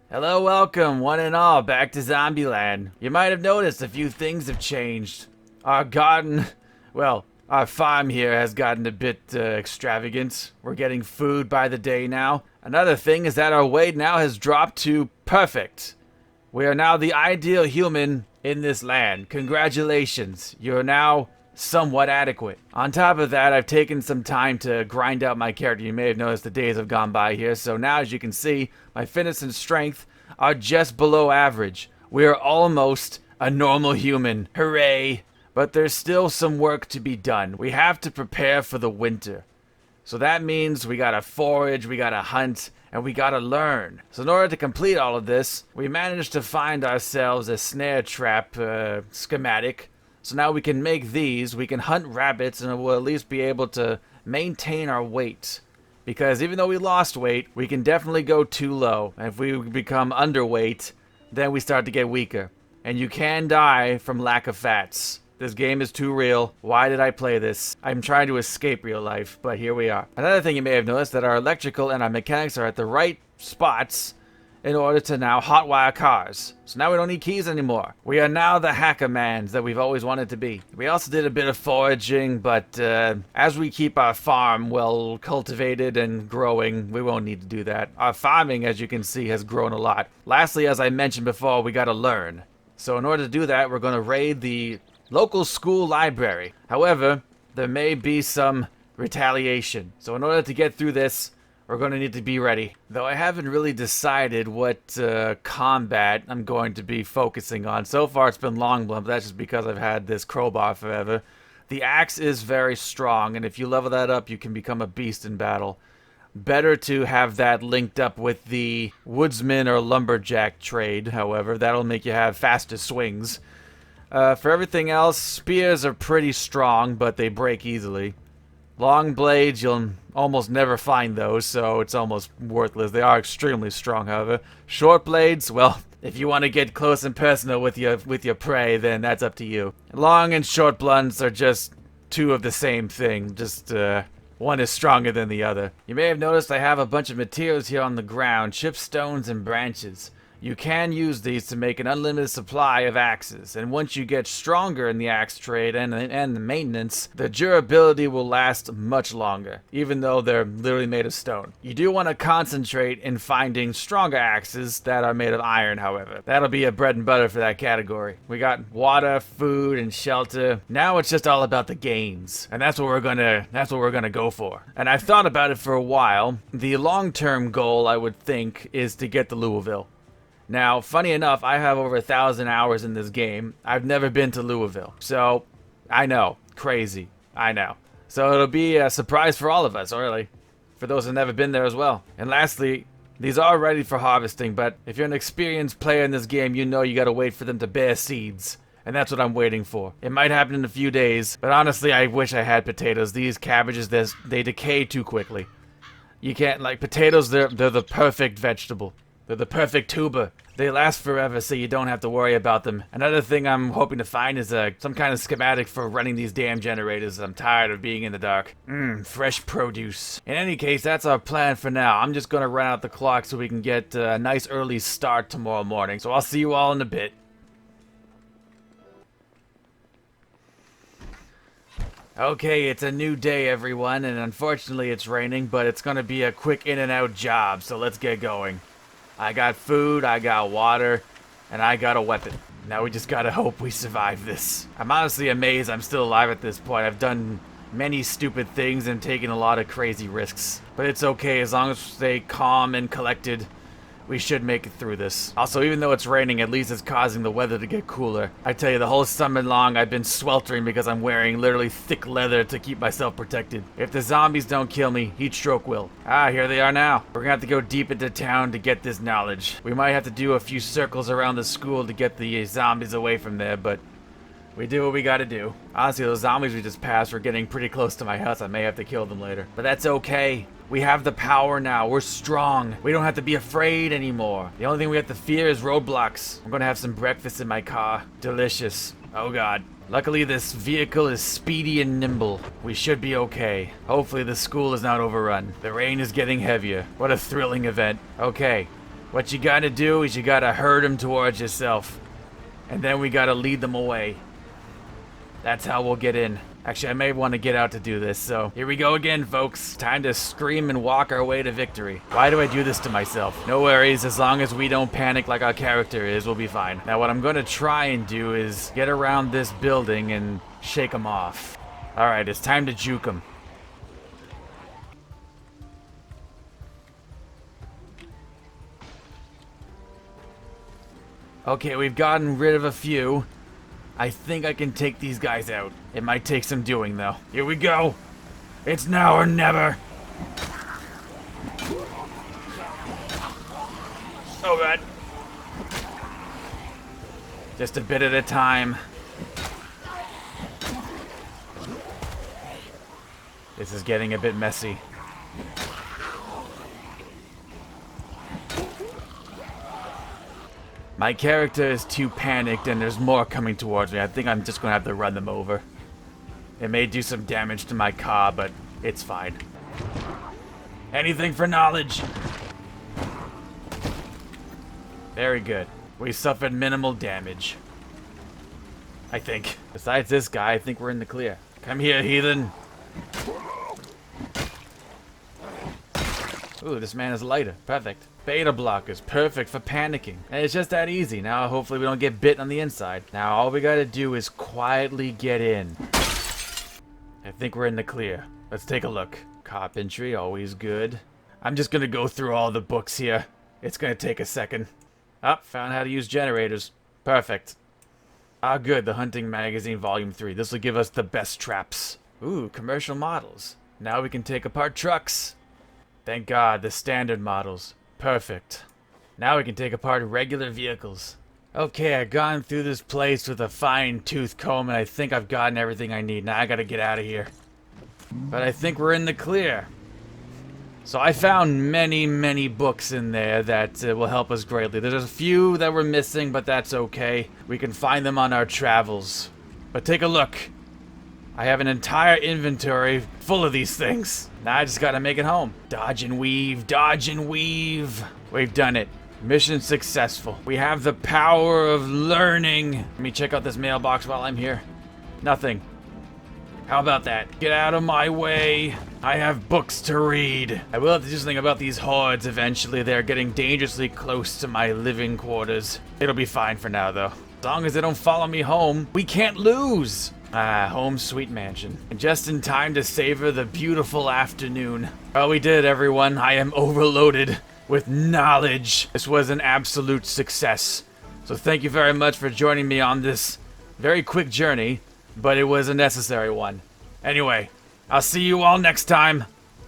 Hello, welcome, one and all, back to Zombieland. You might have noticed a few things have changed. Our garden, well, our farm here has gotten a bit extravagant. We're getting food by the day now. Another thing is that our weight now has dropped to perfect. We are now the ideal human in this land. Congratulations, you're now somewhat adequate. On top of that, I've taken some time to grind out my character. You may have noticed the days have gone by here. So now, as you can see, my fitness and strength are just below average. We are almost a normal human. Hooray! But there's still some work to be done. We have to prepare for the winter. So that means we gotta forage, we gotta hunt, and we gotta learn. So in order to complete all of this, we managed to find ourselves a snare trap schematic. So now we can make these, we can hunt rabbits, and we'll at least be able to maintain our weight. Because even though we lost weight, we can definitely go too low. And if we become underweight, then we start to get weaker. And you can die from lack of fats. This game is too real. Why did I play this? I'm trying to escape real life, but here we are. Another thing you may have noticed that our electrical and our mechanics are at the right spots in order to now hotwire cars. So now we don't need keys anymore. We are now the hacker mans that we've always wanted to be. We also did a bit of foraging, but as we keep our farm well cultivated and growing, we won't need to do that. Our farming, as you can see, has grown a lot. Lastly, as I mentioned before, we gotta learn. So in order to do that, we're gonna raid the local school library. However, there may be some retaliation. So in order to get through this, we're going to need to be ready. Though I haven't really decided what combat I'm going to be focusing on. So far it's been Longblunt, but that's just because I've had this crowbar forever. The axe is very strong, and if you level that up, you can become a beast in battle. Better to have that linked up with the woodsman or lumberjack trade, however. That'll make you have faster swings. For everything else, spears are pretty strong, but they break easily. Long blades, you'll almost never find those, so it's almost worthless. They are extremely strong, however. Short blades, well, if you want to get close and personal with your prey, then that's up to you. Long and short blunts are just two of the same thing, just one is stronger than the other. You may have noticed I have a bunch of materials here on the ground, chipped stones and branches. You can use these to make an unlimited supply of axes, and once you get stronger in the axe trade and the maintenance, the durability will last much longer, even though they're literally made of stone. You do want to concentrate in finding stronger axes that are made of iron, however. That'll be a bread and butter for that category. We got water, food, and shelter. Now it's just all about the gains, and that's what we're gonna go for. And I've thought about it for a while. The long-term goal, I would think, is to get to Louisville. Now, funny enough, I have over 1,000 hours in this game. I've never been to Louisville. So, I know. Crazy. I know. So it'll be a surprise for all of us, really. For those who've never been there as well. And lastly, these are ready for harvesting, but if you're an experienced player in this game, you know you gotta wait for them to bear seeds. And that's what I'm waiting for. It might happen in a few days, but honestly, I wish I had potatoes. These cabbages, they decay too quickly. You can't, like, potatoes, they're the perfect vegetable. They're the perfect tuber. They last forever, so you don't have to worry about them. Another thing I'm hoping to find is some kind of schematic for running these damn generators. I'm tired of being in the dark. Fresh produce. In any case, that's our plan for now. I'm just gonna run out the clock so we can get a nice early start tomorrow morning. So I'll see you all in a bit. Okay, it's a new day, everyone, and unfortunately it's raining, but it's gonna be a quick in and out job, so let's get going. I got food, I got water, and I got a weapon. Now we just gotta hope we survive this. I'm honestly amazed I'm still alive at this point. I've done many stupid things and taken a lot of crazy risks. But it's okay, as long as we stay calm and collected, we should make it through this. Also, even though it's raining, at least it's causing the weather to get cooler. I tell you, the whole summer long, I've been sweltering because I'm wearing literally thick leather to keep myself protected. If the zombies don't kill me, heat stroke will. Ah, here they are now. We're gonna have to go deep into town to get this knowledge. We might have to do a few circles around the school to get the zombies away from there, but we do what we gotta do. Honestly, those zombies we just passed were getting pretty close to my house. I may have to kill them later. But that's okay. We have the power now. We're strong. We don't have to be afraid anymore. The only thing we have to fear is roadblocks. I'm gonna have some breakfast in my car. Delicious. Oh god. Luckily, this vehicle is speedy and nimble. We should be okay. Hopefully the school is not overrun. The rain is getting heavier. What a thrilling event. Okay. What you gotta do is you gotta herd them towards yourself. And then we gotta lead them away. That's how we'll get in. Actually, I may want to get out to do this, so here we go again, folks. Time to scream and walk our way to victory. Why do I do this to myself? No worries, as long as we don't panic like our character is, we'll be fine. Now, what I'm gonna try and do is get around this building and shake them off. Alright, it's time to juke them. Okay, we've gotten rid of a few. I think I can take these guys out. It might take some doing, though. Here we go. It's now or never. Oh, God. Just a bit at a time. This is getting a bit messy. My character is too panicked and there's more coming towards me. I think I'm just gonna have to run them over. It may do some damage to my car, but it's fine. Anything for knowledge. Very good. We suffered minimal damage. I think. Besides this guy, I think we're in the clear. Come here, heathen. Ooh, this man is lighter. Perfect. Beta blockers, perfect for panicking. And it's just that easy. Now, hopefully we don't get bit on the inside. Now, all we gotta do is quietly get in. I think we're in the clear. Let's take a look. Carpentry, always good. I'm just gonna go through all the books here. It's gonna take a second. Oh, found how to use generators. Perfect. Ah, good. The Hunting Magazine Volume 3. This will give us the best traps. Ooh, commercial models. Now we can take apart trucks. Thank God, the standard models. Perfect. Now we can take apart regular vehicles. Okay, I've gone through this place with a fine-tooth comb and I think I've gotten everything I need. Now I gotta get out of here. But I think we're in the clear. So I found many, many books in there that will help us greatly. There's a few that we're missing, but that's okay. We can find them on our travels. But take a look. I have an entire inventory full of these things. Now I just gotta make it home. Dodge and weave, dodge and weave. We've done it. Mission successful. We have the power of learning. Let me check out this mailbox while I'm here. Nothing. How about that? Get out of my way. I have books to read. I will have to do something about these hordes eventually. They're getting dangerously close to my living quarters. It'll be fine for now, though. As long as they don't follow me home, we can't lose. Ah, home sweet mansion. And just in time to savor the beautiful afternoon. Well, we did, everyone. I am overloaded with knowledge. This was an absolute success. So thank you very much for joining me on this very quick journey, but it was a necessary one. Anyway, I'll see you all next time.